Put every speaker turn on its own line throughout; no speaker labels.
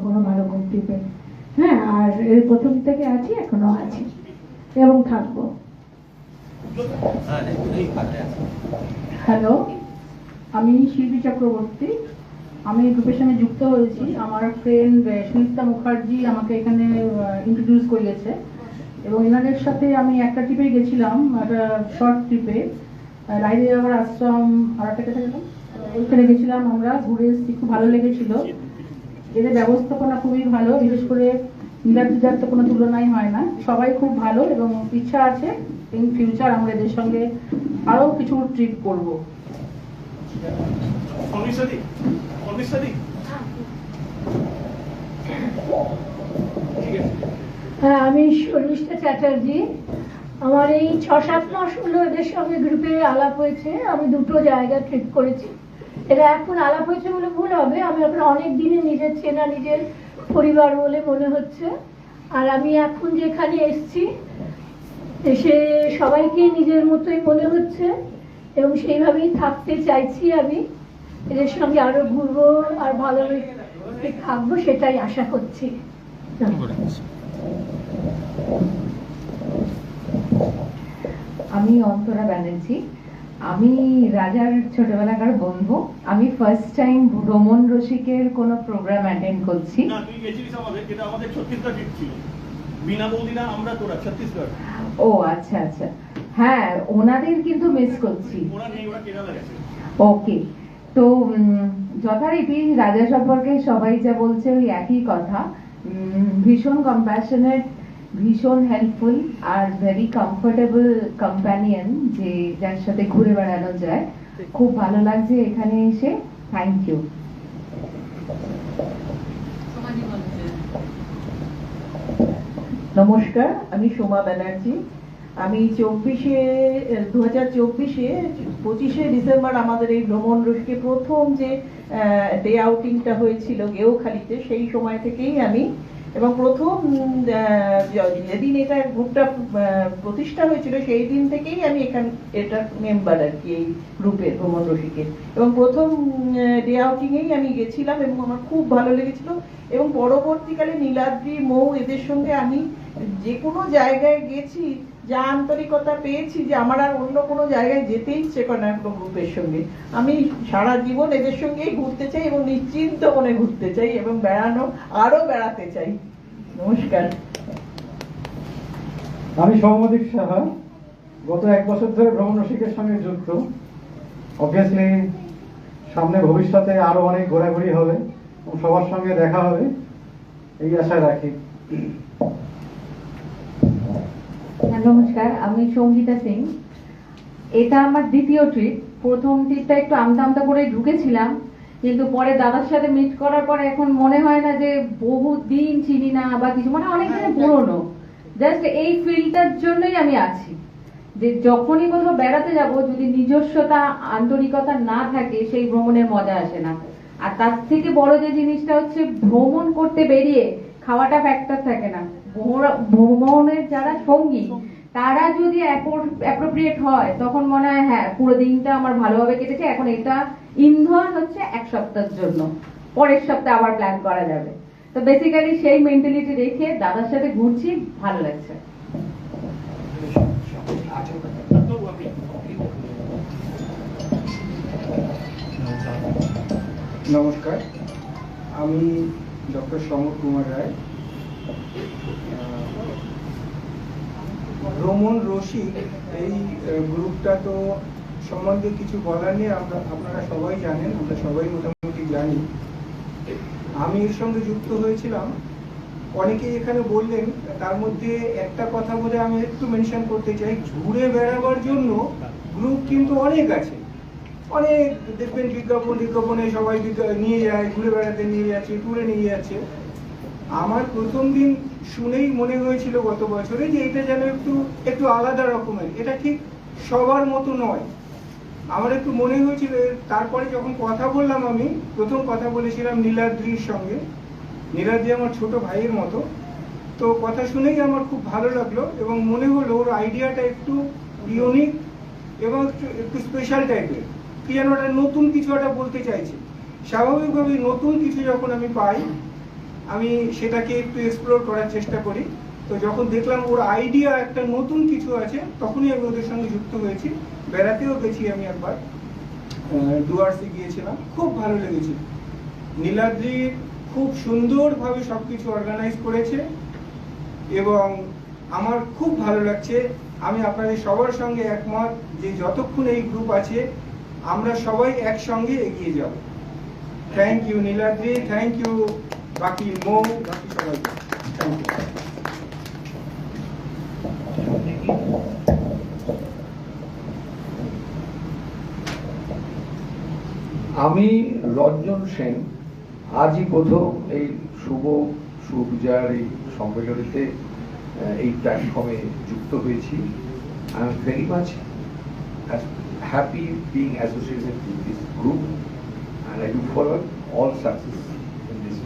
কোনো ভালো ট্রিপে। হ্যাঁ, আর এর প্রথম থেকে আছি, এখনো আছি এবং থাকবো। হ্যালো, আমি শিল্পী চক্রবর্তী। আমি গ্রুপের সঙ্গে যুক্ত হয়েছি। আমার ফ্রেন্ড সুনিতা মুখার্জি আমাকে এখানে ইন্ট্রোডিউস করিয়েছে এবং এনাদের সাথে আমি একটা ট্রিপে গেছিলাম, একটা শর্ট ট্রিপে রাইডে যাওয়ার আশ্রম আর একটা কোথায় গেলাম, ওইখানে গেছিলাম। আমরা ঘুরে এসেছি, খুব ভালো লেগেছিল। এদের ব্যবস্থাপনা খুবই ভালো, বিশেষ করে নীলাদ্রিদার তো কোনো তুলনাই হয় না। সবাই খুব ভালো এবং ইচ্ছা আছে ইন ফিউচার আমরা এদের সঙ্গে আরো কিছু ট্রিপ করব।
হ্যাঁ, আমি শর্মিষ্ঠা চ্যাটার্জি। আমার এই 6-7 মাস হলো এদের সঙ্গে গ্রুপে আলাপ হয়েছে। আমি দুটো জায়গা ট্রিপ করেছি। এটা এখন আলাপ হয়েছে বলে ভুল হবে, আমি এখন অনেক দিনে নিজের চেনা, নিজের পরিবার বলে মনে হচ্ছে। আর আমি এখন যেখানে এসছি, এসে সবাইকে নিজের মতোই মনে হচ্ছে এবং সেইভাবেই থাকতে চাইছি। আমি এদের সঙ্গে আরো ঘুরবো আর ভালো থাকবো, সেটাই আশা করছি।
আমি অন্তরা ব্যানার্জি। আমি রাজার ছোটবেলাকার বন্ধু। আমি ফার্স্ট টাইম ভ্রমণ রসিকের কোনো প্রোগ্রাম অ্যাটেন্ড করছি।
না, তুই গেছিলিস আমাদের, যেটা আমাদের ছত্তিশগড় ট্রিপ ছিল। বিনা বৌদিনা আমরা তোরা ছত্তিশগড়।
ও আচ্ছা আচ্ছা, হ্যাঁ ওনাদের কিন্তু মিস করছি।
ওরা নেই, ওরা কেরালা গেছে।
ওকে, তো যথারীতি রাজা সম্পর্কে সবাই যা বলছে ওই একই কথা। ভীষণ কম্প্যাশনেট, ভীষণ helpful are very comfortable companion, যে যার সাথে ঘুরে বেড়ানো যায়। খুব ভালো লাগছে এখানে এসে। Thank you.
নমস্কার, আমি সোমা ব্যানার্জি। আমি 25শে ডিসেম্বর আমাদের এই ভ্রমণ রসিকে প্রথম যে ডে আউটিংটা হয়েছিল গেওখালিতে, সেই সময় থেকেই আমি, এবং প্রথম যেদিন এটা গ্রুপটা প্রতিষ্ঠা হয়েছিল সেই দিন থেকেই আমি এটার মেম্বার আর কি, এই গ্রুপের ভ্রমণ রসিকের। এবং প্রথম ডে আউটিংয়েই আমি গেছিলাম এবং আমার খুব ভালো লেগেছিল। এবং পরবর্তীকালে নীলাদ্রি, মৌ এদের সঙ্গে আমি যে কোনো জায়গায় গেছি, যা আন্তরিকতা পেয়েছি যে আমার আর অন্য কোনো জায়গায় যেতে ইচ্ছে করে না কোনো গ্রুপের সঙ্গে। আমি সারা জীবন এদের সঙ্গেই ঘুরতে চাই এবং নিশ্চিন্ত মনে ঘুরতে চাই এবং আরো বেড়াতে চাই। নমস্কার।
আমি সৌম্যদীপ সাহা। গত 1 বছর ধরে ভ্রমণ রসিকের সঙ্গে যুক্ত। অবভিয়াসলি সামনে ভবিষ্যতে আরো অনেক ঘোরাঘুরি হবে এবং সবার সঙ্গে দেখা হবে, এই আশা রাখি।
নমস্কার, আমি সঙ্গীতা সিং। এটা আমার দ্বিতীয় ট্রিপ। প্রথম ট্রিপটা একটু আমতা আমতা করে ঢুকেছিলাম, কিন্তু পরে দাদার সাথে মিট করার পরে এখন মনে হয় না যে বহু দিন চিনি না বা কিছু, মানে অনেক দিন পুরনো। জাস্ট এই ফিল্ডটার জন্যই আমি আছি, যে যখনই কোথাও বেড়াতে যাব, যদি নিজস্বতা আন্তরিকতা না থাকে সেই ভ্রমণের মজা আসে না। আর তার থেকে বড় যে জিনিসটা হচ্ছে, ভ্রমণ করতে বেরিয়ে খাওয়াটা ফ্যাক্টর থাকে না। ভ্রমণের যারা সঙ্গী তারা যদি অ্যাপ্রোপ্রিয়েট হয়, তখন মনে হয় হ্যাঁ পুরো দিনটা আমার ভালোভাবে কেটেছে। এখন এটা ইন্ধন হচ্ছে 1 সপ্তাহের জন্য, পরের সপ্তাহে আবার প্ল্যান করা যাবে। তো বেসিক্যালি সেই মেন্টালিটি রেখে দাদার সাথে ঘুরছি, ভালো লাগছে।
নমস্কার, আমি ডক্টর সমর কুমার রায়। ভ্রমণ রসিক এই গ্রুপটা তো সম্বন্ধে কিছু বলার নেই, আপনারা সবাই জানেন, আমরা সবাই মোটামুটি জানি। আমি এর সঙ্গে যুক্ত হয়েছিলাম, অনেকেই এখানে বললেন, তার মধ্যে একটা কথা বলে আমি একটু মেনশন করতে চাই। ঘুরে বেড়াবার জন্য গ্রুপ কিন্তু অনেক আছে, অনেক দেখবেন বিজ্ঞাপনে সবাই নিয়ে যায়, ঘুরে বেড়াতে নিয়ে যাচ্ছে, ট্যুরে নিয়ে যাচ্ছে। আমার প্রথম দিন শুনেই মনে হয়েছিল গত বছরে যে এটা যেন একটু আলাদা রকমের, এটা ঠিক সবার মতো নয়। আমার একটু মনে হয়েছিল। তারপরে যখন কথা বললাম, আমি প্রথম কথা বলেছিলাম নীলাদ্রির সঙ্গে। নীলাদ্রি আমার ছোট ভাইয়ের মতো। তো কথা শুনেই আমার খুব ভালো লাগলো এবং মনে হলো ওর আইডিয়াটা একটু ইউনিক এবং একটু স্পেশাল টাইপের, কি যেন ওটা নতুন কিছু একটা বলতে চাইছে। স্বাভাবিকভাবেই নতুন কিছু যখন আমি পাই আমি সেটাকে একটু এক্সপ্লোর করার চেষ্টা করি। তো যখন দেখলাম ওর আইডিয়া একটা নতুন কিছু আছে, তখনই আমি ওদের সঙ্গে যুক্ত হয়েছি। বেড়াতেও গেছি আমি একবার, ডুয়ার্সে গিয়েছিলাম, খুব ভালো লেগেছে। নীলাদ্রি খুব সুন্দরভাবে সবকিছু অর্গানাইজ করেছে এবং আমার খুব ভালো লাগছে। আমি আপনাদের সবার সঙ্গে একমত যে যতক্ষণ এই গ্রুপ আছে আমরা সবাই একসঙ্গে এগিয়ে যাব। Thank you Niladri, thank you বাকি মৌ, বাকি সবাইকে থ্যাংক ইউ।
আমি রঞ্জন সেন আজই প্রথম এই সুপূজার এই সম্মেলনীতে এই প্ল্যাটফর্মে যুক্ত হয়েছি। I am very much happy being associated with this group and I look forward all success in this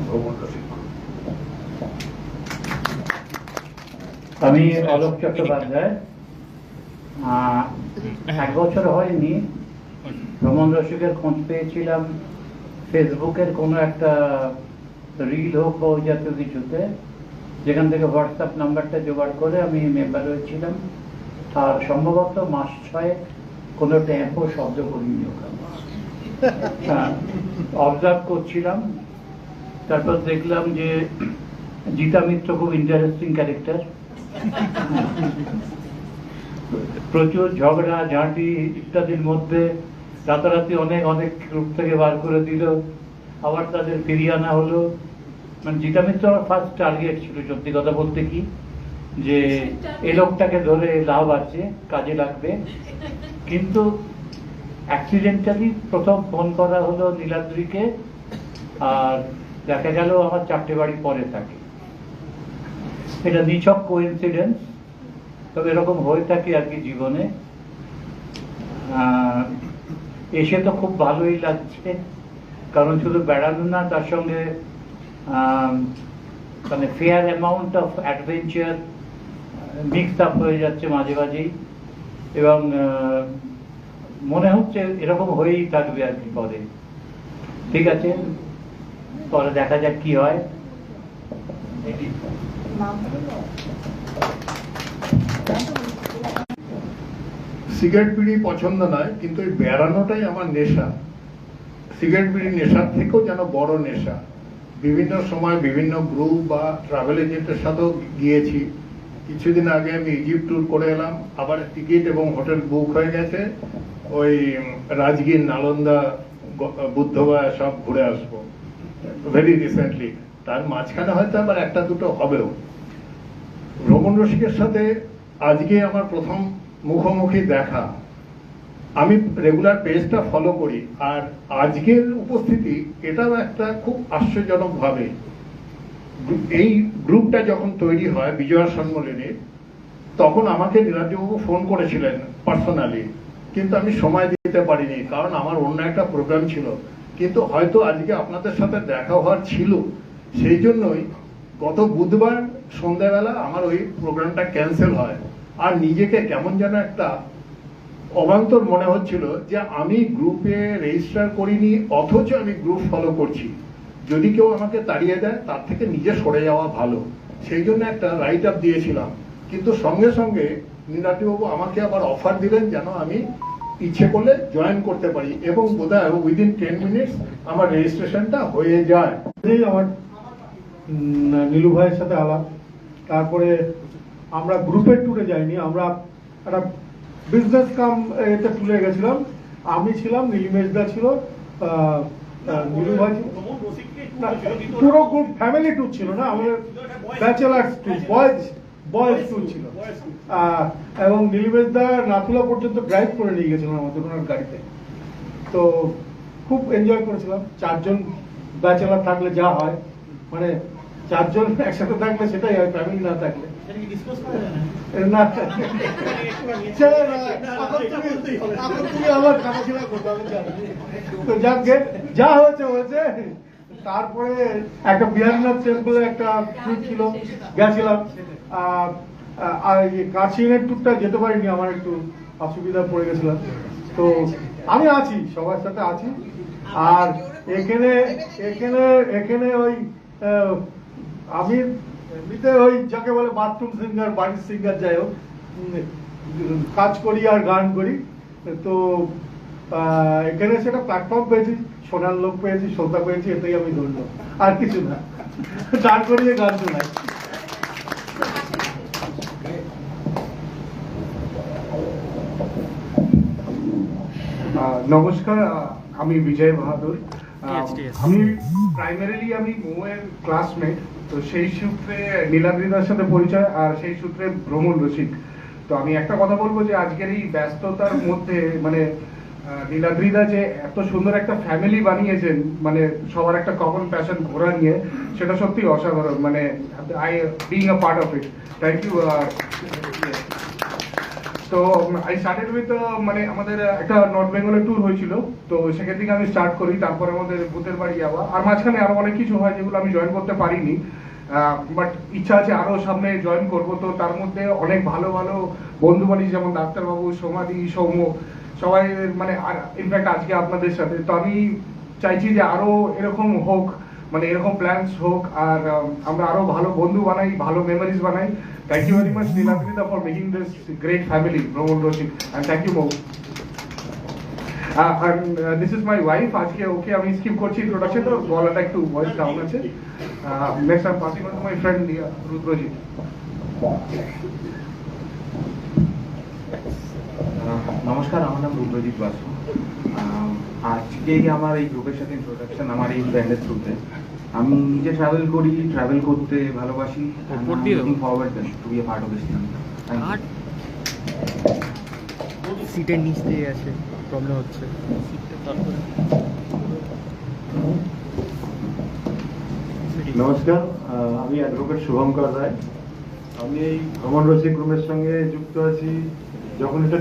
ভ্রমণ রসিক।
আমি অলোক চট্টোপাধ্যায়। 1 বছর হয়নি, ভ্রমণ রসিকের খোঁজ পেয়েছিলাম ফেসবুকের কোনো একটা রিল হোক বা ওই জাতীয় কিছুতে, যেখান থেকে হোয়াটসঅ্যাপ নাম্বারটা জোগাড় করে আমি মেম্বার হয়েছিলাম। আর সম্ভবত মাস 6 কোনো ট্যাম্পও শব্দ করিনি ওখানে। অবজার্ভ করছিলাম, তারপর দেখলাম যে জিতা মিত্র খুব ইন্টারেস্টিং ক্যারেক্টার, প্রচুর ঝগড়া ঝাঁটি ইত্যাদির মধ্যে রাতারাতি অনেক গ্রুপ থেকে বার করে দিল, আবার তাদের ফিরিয়ে আনা হলো। মানে জিতা মিত্র আমার ফার্স্ট টার্গেট ছিল, সত্যি কথা বলতে কি, যে এই লোকটাকে ধরে লাভ আছে, কাজে লাগবে। কিন্তু অ্যাক্সিডেন্টালি প্রথম ফোন করা হলো নীলাদ্রিকে, আর দেখা গেল আমার 4টে বাড়ি পরে থাকে। এটা নিছক কোইন্সিডেন্স, তবে এরকম হয়ে থাকে আর কি জীবনে। এসে তো খুব ভালোই লাগছে, কারণ শুধু বেড়ানো না, তার সঙ্গে মানে fair amount of adventure mixed up হয়ে যাচ্ছে মাঝে মাঝেই, এবং মনে হচ্ছে এরকম হয়েই থাকবে আর কি পরে। ঠিক আছে, পরে দেখা যাক কি হয়।
সিগারেট বিড়ি পছন্দ নয়, কিন্তু এই বেড়ানোটাই আমার নেশা। সিগারেট বিড়ি নেশার থেকেও যেন বড় নেশা। বিভিন্ন সময় বিভিন্ন গ্রুপ বা ট্রাভেল এজেন্টের সাথেও গিয়েছি। কিছুদিন আগে আমি ইজিপ্ট ট্যুর করে এলাম, আবার টিকিট এবং হোটেল বুক হয়ে গেছে, ওই রাজগীর, নালন্দা, বুদ্ধগয়া সব ঘুরে আসবো ভেরি রিসেন্টলি। তার মাঝখানে হয়তো আবার 1-2 হবেও। ভ্রমণ রসিকের সাথে আজকে আমার প্রথম মুখোমুখি দেখা। আমি রেগুলার পেজটা ফলো করি, আর আজকের উপস্থিতি এটাও একটা খুব আশ্চর্যজনক ভাবে। এই গ্রুপটা যখন তৈরি হয় বিজয়া সম্মেলনে, তখন আমাকে নীলাদ্রিবাবু ফোন করেছিলেন পার্সোনালি, কিন্তু আমি সময় দিতে পারিনি, কারণ আমার অন্য একটা প্রোগ্রাম ছিল। কিন্তু হয়তো আজকে আপনাদের সাথে দেখা হওয়ার ছিল, সেই জন্যই গত বুধবার সন্ধ্যাবেলা আমার ওই প্রোগ্রামটা ক্যান্সেল হয়। আর নিজেকে কেমন যেন একটা অবান্তর মনে হচ্ছিল যে আমি গ্রুপে রেজিস্টার করিনি, অথচ আমি গ্রুপ ফলো করছি। যদি কেউ আমাকে তাড়িয়ে দেয়, তার থেকে নিজে সরে যাওয়া ভালো। সেই জন্য একটা রাইট আপ দিয়েছিলাম, কিন্তু সঙ্গে সঙ্গে নীলাদ্রিবাবু আমাকে আবার অফার দিলেন যেন আমি ইচ্ছে করলে জয়েন করতে পারি, এবং বোধহয় উইদিন 10 মিনিটস আমার রেজিস্ট্রেশনটা হয়ে যায়।
আমার নীলু ভাইয়ের সাথে আলাপ, তারপরে আমরা গ্রুপের ট্যুরে যাইনি, আমরা একটা বিজনেস কাম এতে ট্যুরে গেছিলাম। আমি ছিলাম, নীলিমেশদা ছিল, নীলু ভাই ছিল, পুরো গ্রুপ ফ্যামিলি ট্যুর ছিল না, আমাদের ব্যাচেলার্স ট্যুর, বয়েজ ট্যুর ছিল। এবং নীলিমেশদা নাথুলা পর্যন্ত ড্রাইভ করে নিয়ে গেছিলাম আমাদের ওনার গাড়িতে। তো খুব এনজয় করেছিলাম। 4 জন ব্যাচেলার থাকলে যা হয়, মানে 4 জন একসাথে থাকলে সেটাই হয়, ফ্যামিলি না থাকলে না। তুমি আমার খানাছিনা করতে হবে, তো যাকে যা হয়েছে হয়েছে। তারপরে একটা বিহারীনাথ টেম্পলে একটা ট্যুর ছিল, গেছিলাম। আর কাশিনের ট্যুরটা যেতে পারিনি, আমার একটু অসুবিধা পড়ে গেছিলাম। তো আমি আছি, সবার সাথে আছি। আর এখানে ওই আমি এমনিতে ওই যাকে বলে বাথরুম সিঙ্গার, বাড়ির সিঙ্গার, যাই হোক, কাজ করি আর গান করি। তো এখানে সেটা প্ল্যাটফর্ম পেয়েছি, শোনার লোক পেয়েছি, শ্রোতা পেয়েছি, এটাই আমি ধন্য, আর কিছু না। দাঁড় করিয়ে গান শোনাই।
নমস্কার, আমি বিজয় বাহাদুর। আমি প্রাইমারিলি আমি মৌয়ের ক্লাসমেট, তো সেই সূত্রে নীলাদ্রিদার সাথে পরিচয়, আর সেই সূত্রে ভ্রমণ রসিক। তো আমি একটা কথা বলবো যে আজকের এই ব্যস্ততার মধ্যে মানে নীলাদ্রিদা যে এত সুন্দর একটা ফ্যামিলি বানিয়েছেন, মানে সবার একটা কমন প্যাশন ঘোরা নিয়ে, সেটা সত্যি অসাধারণ। মানে I being a part of it, thank you. তো আই স্টার্টেড উইথ মানে আমাদের একটা নর্থ বেঙ্গলের ট্যুর হয়েছিল, তো সেখান থেকে আমি স্টার্ট করি। তারপরে আমাদের ভূতের বাড়ি যাওয়া, আর মাঝখানে আরো অনেক কিছু হয় যেগুলো আমি জয়েন করতে পারিনি, বাট ইচ্ছা আছে আরো সামনে জয়েন করব। তো তার মধ্যে অনেক ভালো ভালো বন্ধু বানিয়েছি, যেমন ডাক্তারবাবু, সমাধি, সৌম্য, সবাই, মানে আর ইনফ্যাক্ট আজকে আপনাদের সাথে। তো আমি চাইছি যে আরো এরকম হোক, মানে এরকম প্ল্যানস হোক, আর আমরা আরো ভালো বন্ধু বানাই, ভালো মেমোরিজ বানাই। Thank you very much, Neelabrita, for making this great family, Brahman Roshik, and thank you, Mo. And this is my wife. আজকে ওকে আমি স্কিপ করছি ইন্ট্রোডাকশন, তো গলাটা একটু ভয়েস ডাউন আছে। Next I passing on to my friend Rudrajit.
নমস্কার, আমার নাম রুদ্রজিৎ বাসু। আজকেই আমার এই গ্রুপের সাথে ইন্ট্রোডাকশন আমার এই ব্র্যান্ডের থ্রুতে। আমি নিজে ট্রাভেল করি, ট্রাভেল করতে ভালোবাসি। Looking forward to be a part of this team.
সিটের নিচ দিয়ে আছে, প্রবলেম হচ্ছে।
নমস্কার, আমি অ্যাডভোকেট শুভঙ্কর রায়। আমি এই ভ্রমণ রসিক গ্রুপের সঙ্গে যুক্ত আছি যখন এটা